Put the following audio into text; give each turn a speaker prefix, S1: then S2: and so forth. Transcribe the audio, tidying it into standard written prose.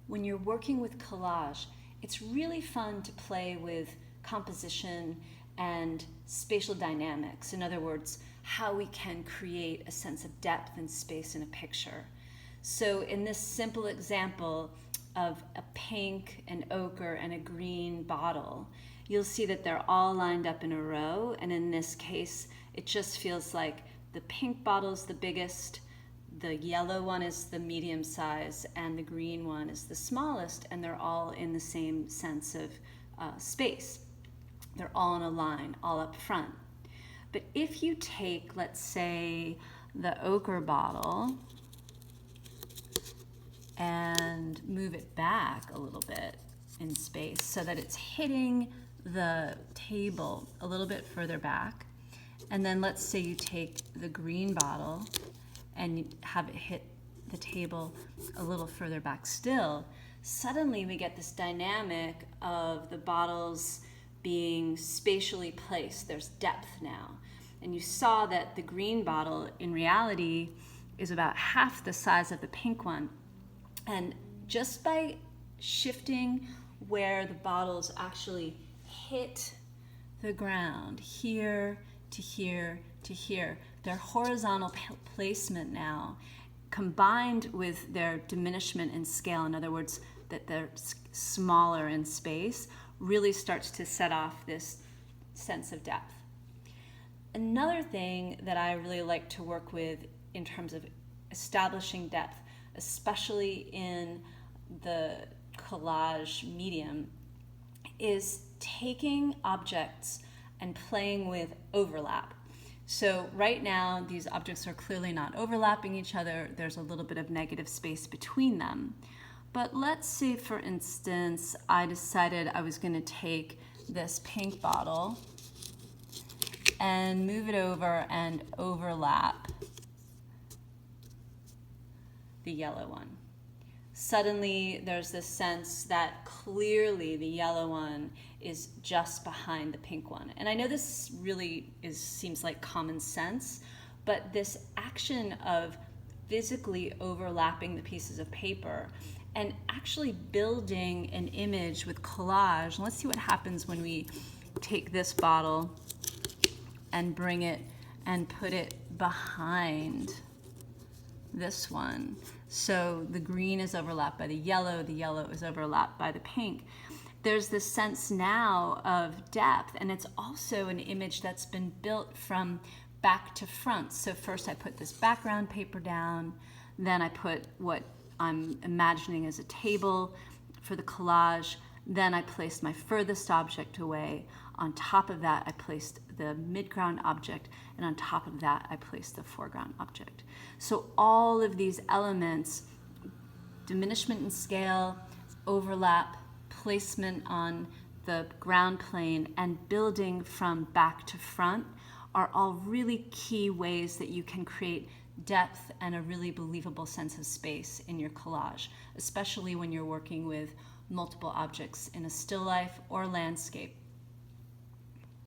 S1: when you're working with collage, it's really fun to play with composition and spatial dynamics. In other words, how we can create a sense of depth and space in a picture. So in this simple example of a pink, an ochre, and a green bottle, you'll see that they're all lined up in a row, and in this case, it just feels like the pink bottle's the biggest, the yellow one is the medium size, and the green one is the smallest, and they're all in the same sense of space. They're all in a line, all up front. But if you take, let's say, the ochre bottle and move it back a little bit in space so that it's hitting the table a little bit further back, and then let's say you take the green bottle and you have it hit the table a little further back still, suddenly we get this dynamic of the bottles being spatially placed. There's depth now. And you saw that the green bottle in reality is about half the size of the pink one. And just by shifting where the bottles actually hit the ground, here to here to here, their horizontal placement now, combined with their diminishment in scale, in other words, that they're smaller in space, really starts to set off this sense of depth. Another thing that I really like to work with in terms of establishing depth, especially in the collage medium, is taking objects and playing with overlap. So right now, these objects are clearly not overlapping each other. There's a little bit of negative space between them. But let's say, for instance, I decided I was going to take this pink bottle and move it over and overlap the yellow one. Suddenly, there's this sense that clearly the yellow one is just behind the pink one. And I know this really seems like common sense, but this action of physically overlapping the pieces of paper and actually building an image with collage. And let's see what happens when we take this bottle and bring it and put it behind this one. So the green is overlapped by the yellow is overlapped by the pink. There's this sense now of depth, and it's also an image that's been built from back to front. So first I put this background paper down, then I put what I'm imagining as a table for the collage, then I placed my furthest object away. On top of that, I placed the midground object, and on top of that, I placed the foreground object. So all of these elements, diminishment in scale, overlap, placement on the ground plane, and building from back to front are all really key ways that you can create depth and a really believable sense of space in your collage, especially when you're working with multiple objects in a still life or landscape.